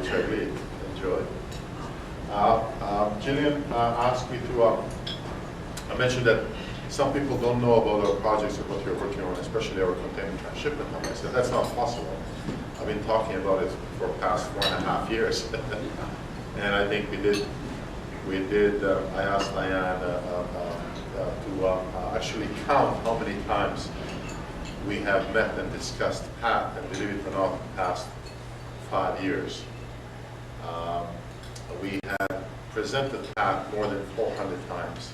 which I really enjoyed. Gillian asked me to, I mentioned that some people don't know about our projects and what we're working on, especially our container transshipment hub. I said, that's not possible. I've been talking about it for the past 1.5 years. And I think we did, I asked Diane to actually count how many times we have met and discussed PAT, and believe it or not, the past 5 years. We had presented PAT more than 400 times.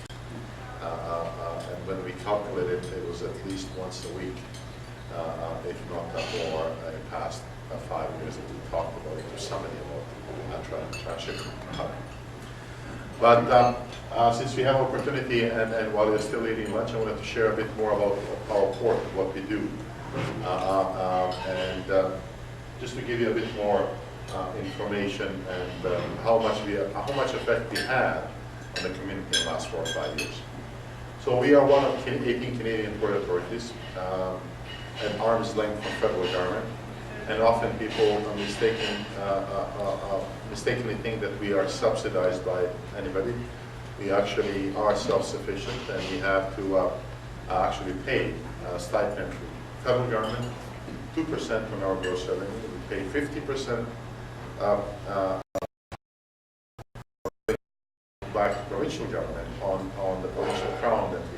And when we calculated, it was at least once a week, if not more, in the past 5 years that we talked about it to somebody about Transhipment Hub. But since we have opportunity, and while you're still eating lunch, I wanted to share a bit more about our port, what we do. And just to give you a bit more information and how much effect we had on the community in the last 4 or 5 years. So we are one of 18 Canadian port authorities, at arm's length from federal government, and often people mistakenly think that we are subsidized by anybody. We actually are self-sufficient, and we have to actually pay stipend to federal government, 2% from our gross revenue. We pay 50% back to provincial government on the provincial crown that we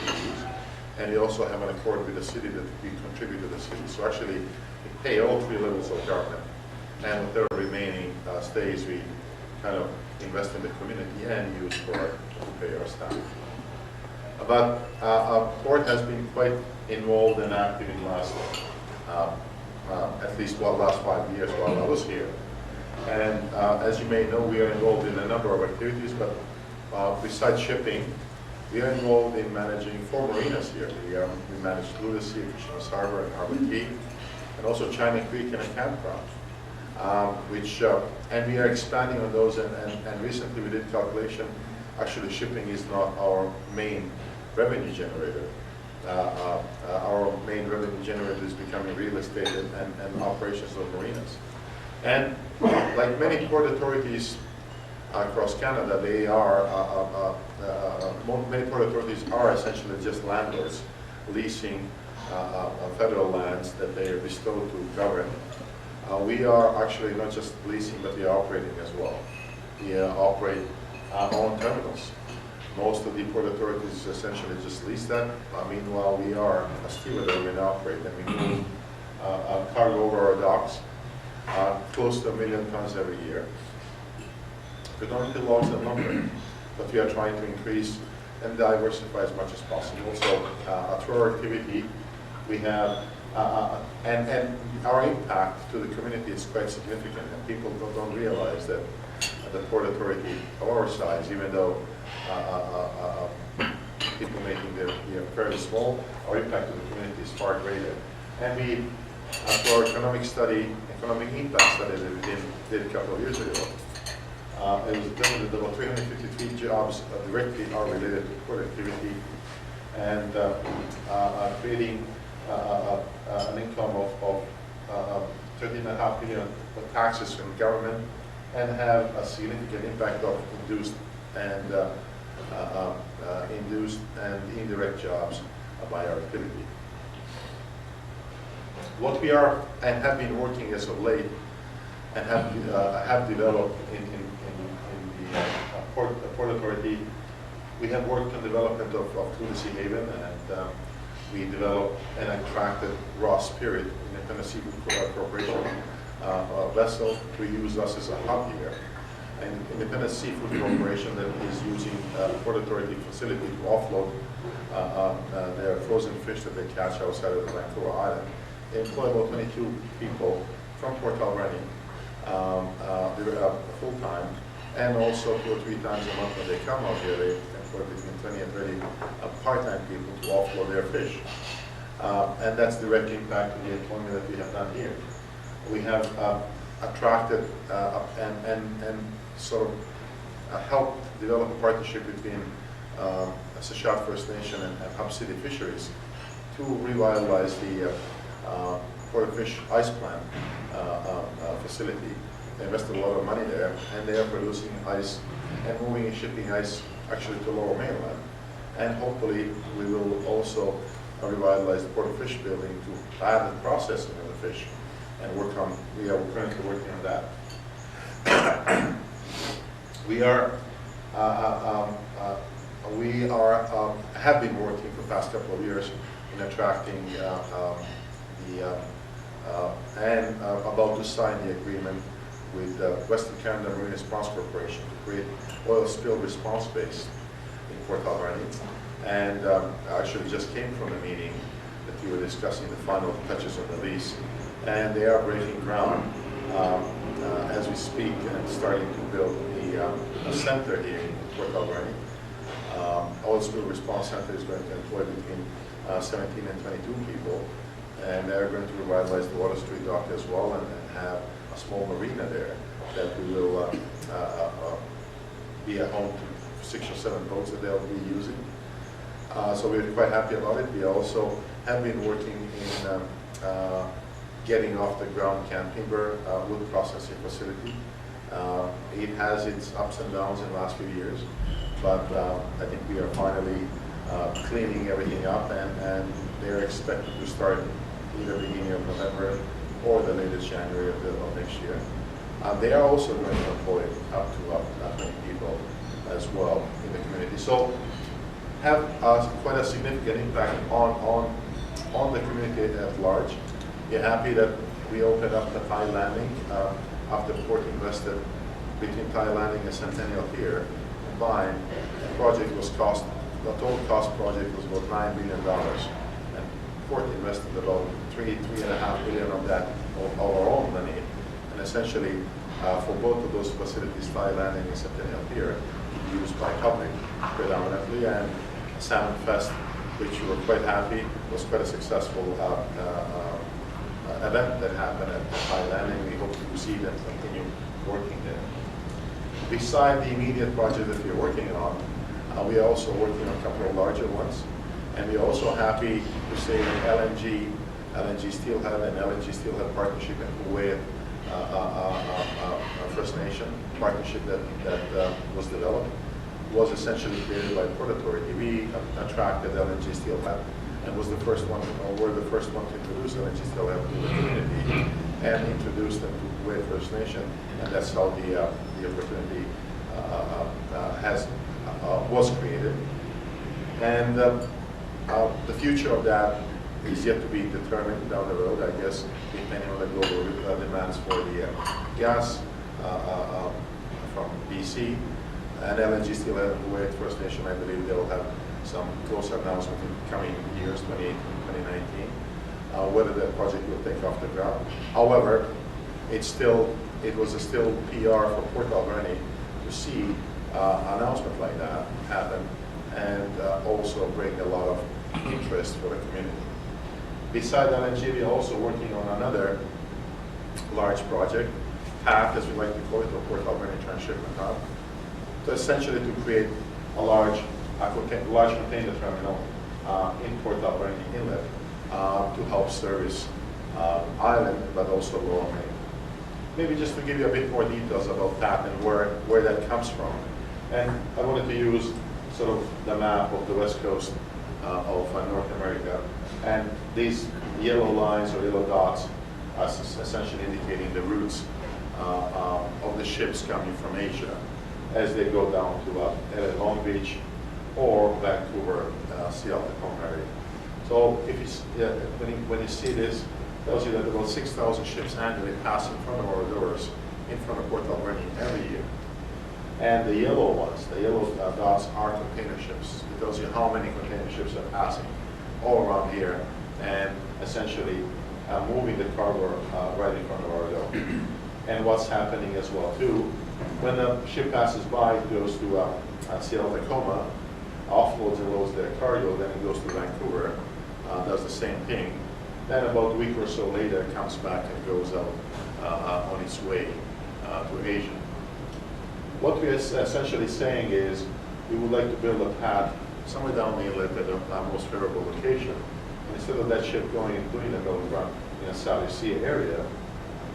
use. And we also have an accord with the city that we contribute to the city. So actually, we pay all 3 levels of government. And with the remaining stays, we kind of invest in the community and use to pay our staff. But port has been quite involved and active in the last, at least last 5 years while I was here. And as you may know, we are involved in a number of activities, but besides shipping, we are involved in managing 4 marinas here. We manage Ludacy, Fisherman's Harbor, and Harbor Key, and also China Creek and a campground. And we are expanding on those, and recently we did calculation. Actually, shipping is not our main revenue generator. Our main revenue generator is becoming real estate and operations of marinas. And like many port authorities across Canada, they are, many port authorities are essentially just landlords leasing federal lands that they are bestowed to govern. We are actually not just leasing, but we are operating as well. We operate our own terminals. Most of the port authorities essentially just lease that. Meanwhile, we are a stevedore and operate, and we move cargo over our docks, close to 1 million tons every year. Predominantly logs and lumber, but we are trying to increase and diversify as much as possible. So through our activity, we have, and our impact to the community is quite significant, and people don't realize that the Port Authority of our size, even though people making their fairly small, our impact to the community is far greater. And we, through our economic impact study that we did a couple of years ago, it was determined that about 353 jobs directly are related to port activity, and creating an income of 13.5 million of taxes from government, and have a significant impact of induced and indirect jobs by our activity. What we are and have been working as of late, and have developed in the Port Authority, we have worked on development of Ludacy Haven, and we developed and attracted raw spirit in the Tennessee Seafood Corporation vessel to use us as a hub here. And Independent Seafood Corporation that is using Port Authority facility to offload their frozen fish that they catch outside of Vancouver Island. They employ about 22 people from Port Alberni full-time, and also 2 or 3 times a month when they come out here, they employ between 20 and 30 part-time people to offload their fish. And that's direct impact to the employment that we have done here. We have attracted and sort of helped develop a partnership between Sashat First Nation and Hub City Fisheries to revitalize the Port of Fish Ice Plant facility They invested a lot of money there, and they are producing ice and moving and shipping ice actually to Lower Mainland. And hopefully we will also revitalize the Port of Fish building to add the processing of the fish and work on, we are currently working on that. We have been working for the past couple of years in attracting and about to sign the agreement with Western Canada Marine Response Corporation to create oil spill response base in Port Alberni. And I actually just came from a meeting that we were discussing the final touches of the lease. And they are breaking ground as we speak and starting to build a center here in Port Alberni. Oil spill response center is going to employ between 17 and 22 people. And they're going to revitalize the Water Street dock as well and have a small marina there that we will be a home to 6 or 7 boats that they'll be using. So we're quite happy about it. We also have been working in getting off the ground Camp Timber wood processing facility. It has its ups and downs in the last few years, but I think we are finally cleaning everything up, and they're expected to start either beginning of November or the latest January of next year. They are also going to employ up to 20 people as well in the community. So have quite a significant impact on the community at large. We're happy that we opened up the Thai landing after the port invested between Thai landing and Centennial Pier combined. The project was the total cost project was about $9 billion. And the port invested about $3.5 billion of that of our own money. And essentially, for both of those facilities, Thai landing and Centennial Pier, used by public predominantly, and Salmon Fest, which we were quite happy, was quite a successful event that happened at Thai landing. We hope to see them continue working there. Beside the immediate project that we're working on, we are also working on a couple of larger ones. And we're also happy to say that LNG Steelhead and LNG Steelhead partnership in Kuwait, First Nation partnership that was developed, was essentially created by Port Authority. We attracted LNG Steelhead and was the first one, or were the first one to introduce LNG Steelhead to the community and introduce them to Kuwait First Nation, and that's how the opportunity was created. And the future of that is yet to be determined down the road, I guess, depending on the global demands for the gas from BC. And LNG Steelhead and Kuwait First Nation, I believe they will have some closer announcement in coming years, 2018, 2019, whether that project will take off the ground. However, it was still PR for Port Alberni to see an announcement like that happen and also bring a lot of interest for the community. Besides LNG, we are also working on another large project, PAT as we like to call it, or Port Alberni Transhipment Hub, to essentially to create a large container terminal in Port Alberni Inlet to help service island, but also Lower Main. Maybe just to give you a bit more details about that and where that comes from. And I wanted to use sort of the map of the west coast of North America. And these yellow lines or yellow dots are essentially indicating the routes of the ships coming from Asia as they go down to LA Long Beach or Vancouver, Seattle, Tacoma area. So if when you see this, it tells you that about 6,000 ships annually pass in front of our doors, in front of Port Alberni every year. And the yellow ones, the yellow dots are container ships. It tells you how many container ships are passing all around here and essentially moving the cargo right in front of our door. And what's happening as well too, when the ship passes by, it goes to Seattle, Tacoma, offloads and loads their cargo, then it goes to Vancouver, does the same thing. Then about a week or so later, it comes back and goes out on its way to Asia. What we're essentially saying is we would like to build a path somewhere down the inlet at a most favorable location. And instead of that ship going and doing the middle run in a South Sea area,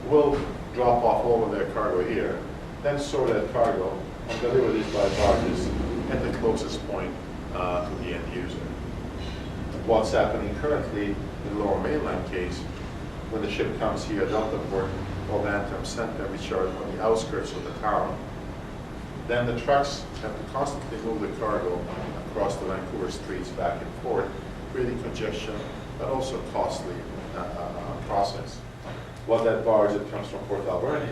we'll drop off all of their cargo here, then store that cargo and deliver this by barges at the closest point to the end user. What's happening currently in the Lower Mainland case, when the ship comes here at Delta Port or Bantam Center, which are on the outskirts of the town, then the trucks have to constantly move the cargo across the Vancouver streets back and forth, creating congestion, but also costly process. What that barge that comes from Port Alberni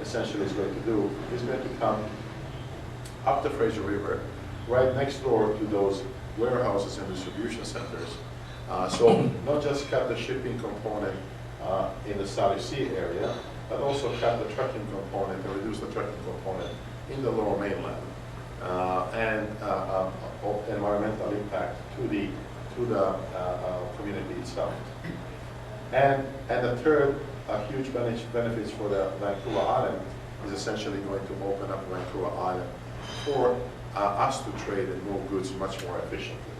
essentially is going to do is going to come up the Fraser River, right next door to those warehouses and distribution centers. So not just cut the shipping component in the South Sea area, but also cut the trucking component and reduce the trucking component in the Lower Mainland, and of environmental impact to the community itself. And the third huge benefits for the Vancouver Island is essentially going to open up Vancouver Island for us to trade and move goods much more efficiently.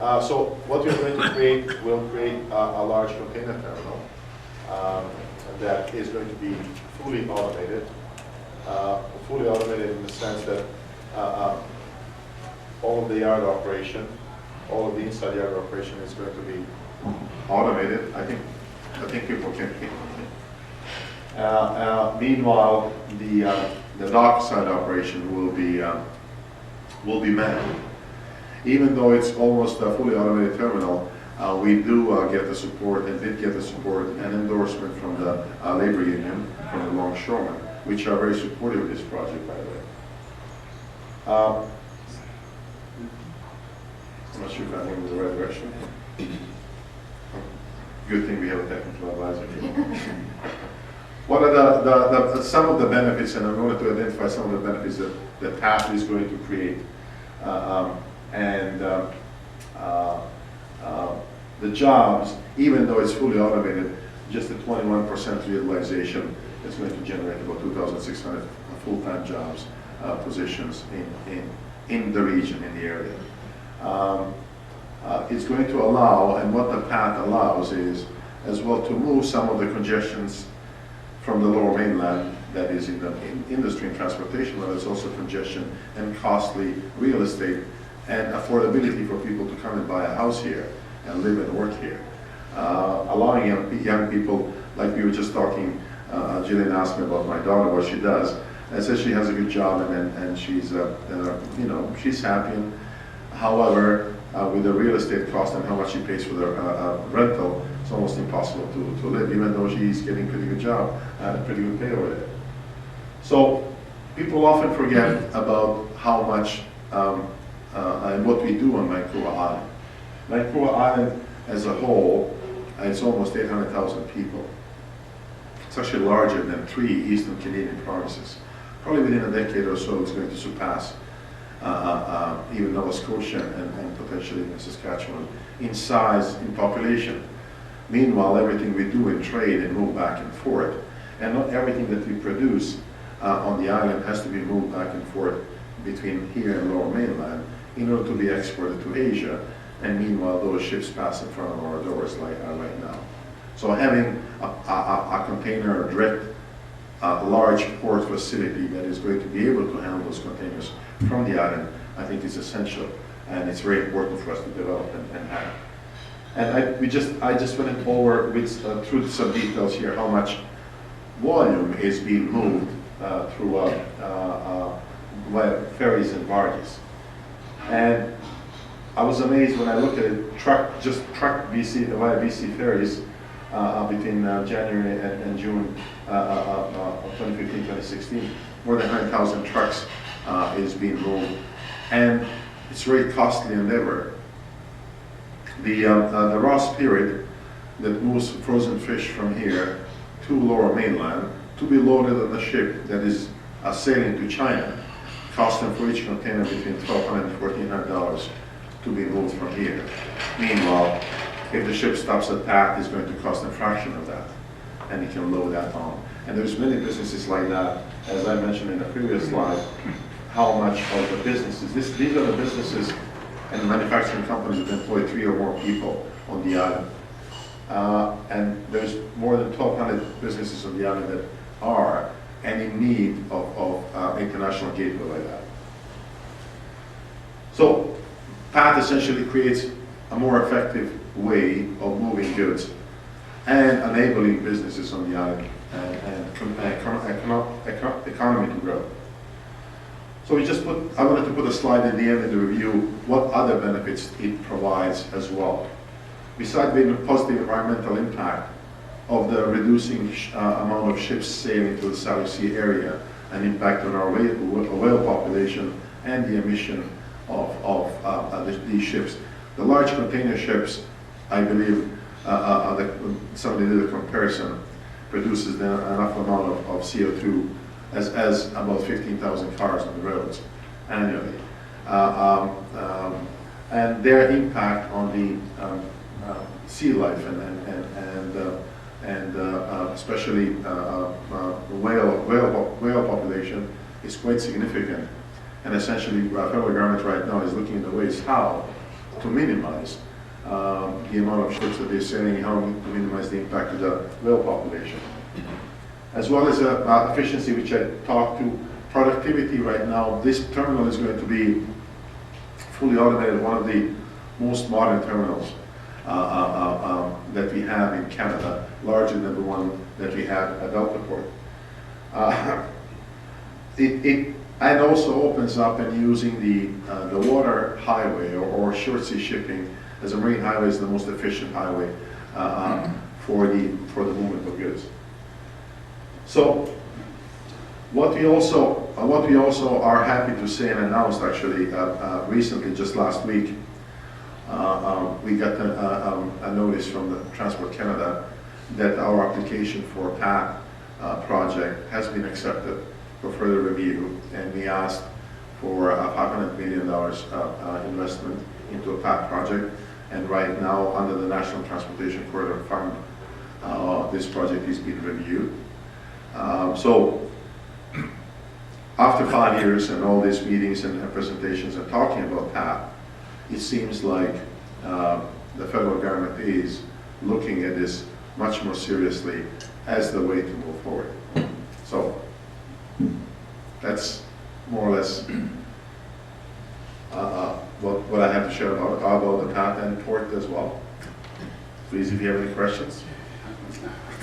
So what we're going to create, we'll create a large container terminal that is going to be fully automated. Fully automated in the sense that all of the yard operation, all of the inside yard operation is going to be automated. I think people can think. Meanwhile, the dock side operation will be manned. Even though it's almost a fully automated terminal, we do get the support and did get the support and endorsement from the labor union, from the longshoremen, which are very supportive of this project, by the way. I'm not sure if I'm moving in the right direction. Good thing we have a technical advisor. What are some of the benefits, and I wanted to identify some of the benefits that the TAP is going to create, the jobs, even though it's fully automated, just a 21% utilization is going to generate about 2,600 full-time jobs, positions in the region, in the area. It's going to allow, and what the path allows is, as well, to move some of the congestions from the Lower Mainland that is in the industry and transportation, but there's also congestion and costly real estate and affordability for people to come and buy a house here and live and work here. Allowing young people, like we were just talking, Jillian asked me about my daughter, what she does. I said she has a good job and she's, she's happy. However, with the real estate cost and how much she pays for the rental, it's almost impossible to live, even though she's getting a pretty good job and a pretty good pay over there. So people often forget about how much and what we do on Vancouver Island. Vancouver Island as a whole, it's almost 800,000 people. It's actually larger than 3 Eastern Canadian provinces. Probably within a decade or so, it's going to surpass even Nova Scotia and potentially even Saskatchewan in size, in population. Meanwhile, everything we do in trade and move back and forth, and not everything that we produce on the island has to be moved back and forth between here and Lower Mainland in order to be exported to Asia, and meanwhile those ships pass in front of our doors like right now. So having a container direct large port facility that is going to be able to handle those containers from the island, I think is essential, and it's very important for us to develop and have. And I just went over with through some details here how much volume is being moved through via ferries and barges. And I was amazed when I looked at it, truck BC via BC ferries between January and June of 2015-2016, more than 100,000 trucks is being moved, and it's very costly endeavor. The raw spirit that moves frozen fish from here to Lower Mainland to be loaded on the ship that is sailing to China costs them for each container between $1,200 and $1,400 to be moved from here. Meanwhile, if the ship stops at PAT, it's going to cost a fraction of that, and you can load that on. And there's many businesses like that, as I mentioned in the previous slide, how much of the businesses, these are the businesses and manufacturing companies that employ 3 or more people on the island. and there's more than 1,200 businesses on the island that are and in need of international gateway like that. So PAT essentially creates a more effective way of moving goods and enabling businesses on the island and economy to grow. So I wanted to put a slide at the end of the review what other benefits it provides as well. Besides being a positive environmental impact of the reducing amount of ships sailing to the South Sea area and impact on our whale population and the emission of these ships. The large container ships, I believe, somebody did a comparison, produces enough amount of CO2 as about 15,000 cars on the roads annually. And their impact on the sea life and especially whale population is quite significant. And essentially, federal government right now is looking at ways how to minimize the amount of ships that they're sailing, how to minimize the impact of the whale population. As well as efficiency, which I talked to, productivity right now. This terminal is going to be fully automated, one of the most modern terminals that we have in Canada, larger than the one that we have at Deltaport. It also opens up and using the water highway or short sea shipping as a marine highway is the most efficient highway for the movement of goods. So what we also are happy to say and announced actually recently, just last week, we got a notice from the Transport Canada that our application for PAT project has been accepted for further review, and we asked for a $500 million investment into a PAT project. And right now, under the National Transportation Corridor Fund, this project is being reviewed. So after 5 years and all these meetings and presentations and talking about PAT, it seems like the federal government is looking at this much more seriously as the way to move forward. So that's more or less what I have to share about the PAT and port as well. Please, if you have any questions.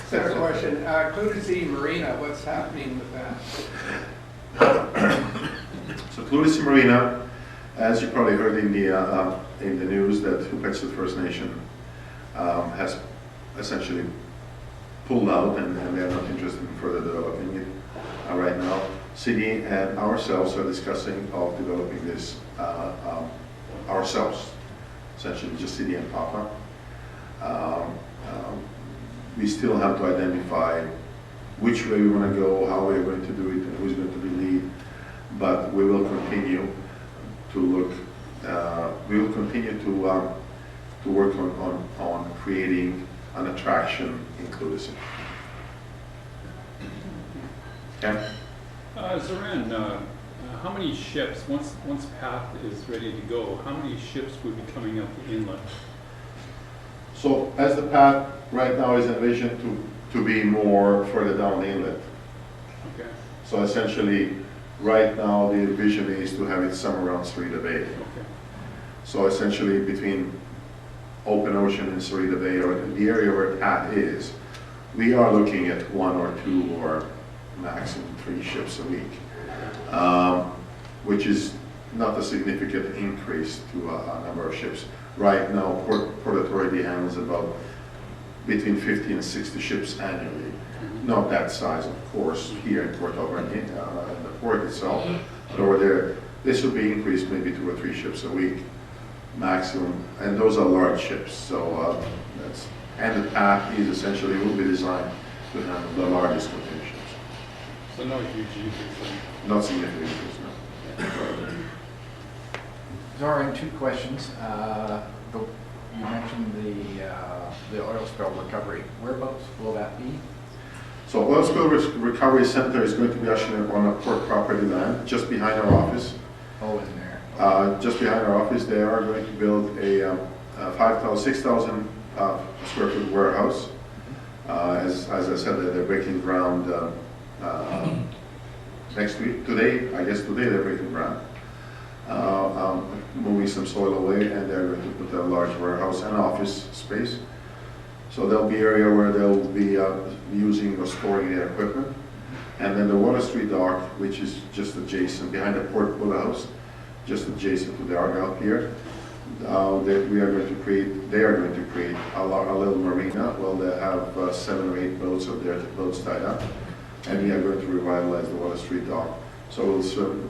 Second question, Kootenay Marina, what's happening with that? So Kootenay Marina, as you probably heard in the news, that Hoopatsut First Nation has essentially pulled out and they're not interested in further developing it right now. City and ourselves are discussing of developing this ourselves, essentially just City and Papa. We still have to identify which way we want to go, how we're going to do it, and who's going to be lead. But we will continue to look. We will continue to work on creating an attraction in Kootenay. Okay. Zoran, how many ships, once PAT is ready to go, how many ships would be coming out the inlet? So as the PAT right now is envisioned to be more further down the inlet. Okay. So essentially, right now the vision is to have it somewhere around Sarita Bay. Okay. So essentially between open ocean and Sarita Bay, or the area where PAT is, we are looking at 1 or 2 or maximum 3 ships a week, which is not a significant increase to a number of ships. Right now, Port Authority handles about between 50 and 60 ships annually. Not that size, of course, here in Port Alberni, in the port itself, but over there, this will be increased maybe 2 or 3 ships a week maximum, and those are large ships. So and the PAT is essentially will be designed to handle the largest container ships. So no huge increase. Not significant increase, no. Zoran, 2 questions. You mentioned the oil spill recovery. Whereabouts will that be? So oil spill recovery center is going to be actually on a port property land just behind our office. Oh, in there. Just behind our office, they are going to build a 6,000 square foot warehouse. As I said, they're breaking ground next week. Today, I guess today they're breaking ground. Moving some soil away, and they're going to put a large warehouse and office space. So there'll be area where they'll be using or storing their equipment. And then the Water Street dock, which is just adjacent, behind the Port House, just adjacent to the Argyle Pier. They are going to create a little marina. Well, they have 7 or 8 boats up there, boats tied up. And we are going to revitalize the Water Street dock. So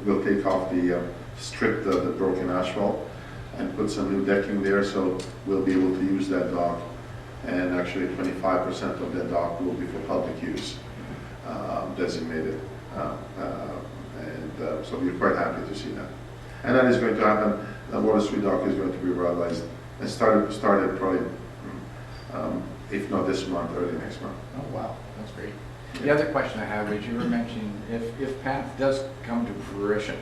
we'll take off strip the broken asphalt and put some new decking there, so we'll be able to use that dock. And actually 25% of that dock will be for public use, designated. So we're quite happy to see that. And that is going to happen. The Water Street dock is going to be revitalized and started probably, if not this month, early next month. Oh, wow, that's great. The other question I have is, you were mentioning if PATH does come to fruition,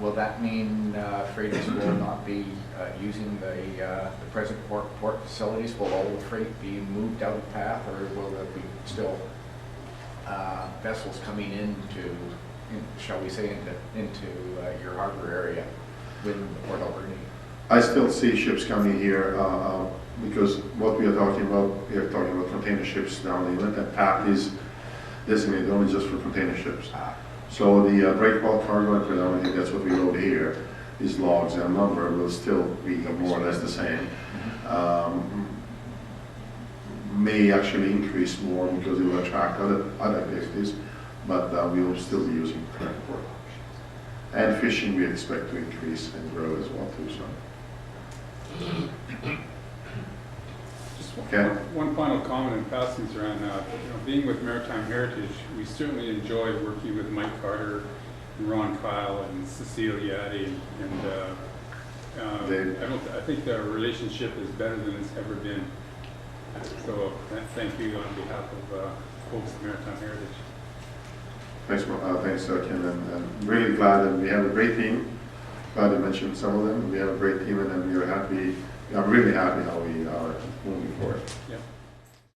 will that mean freighters will not be using the present port facilities? Will all the freight be moved out of PATH, or will there be still vessels coming shall we say, into your harbor area within the Port Alberni? I still see ships coming here because what we are talking about container ships down the inlet, and PATH is designated only just for container ships. So the breakbulk cargo, and predominantly that's what we load here, is logs, and number will still be more or less the same. May actually increase more because it will attract other activities, but we will still be using current port. And fishing we expect to increase and grow as well too. So. Just Okay. one final comment in passing, Zoran. Being with Maritime Heritage, we certainly enjoy working with Mike Carter and Ron Kyle and Cecile Yaddy, and I think the relationship is better than it's ever been. So thank you on behalf of folks at Maritime Heritage. Thanks, Ken, and I'm really glad that we have a great team. Glad to mention some of them. We have a great team, and we are happy. I'm really happy how we are moving forward. Yeah.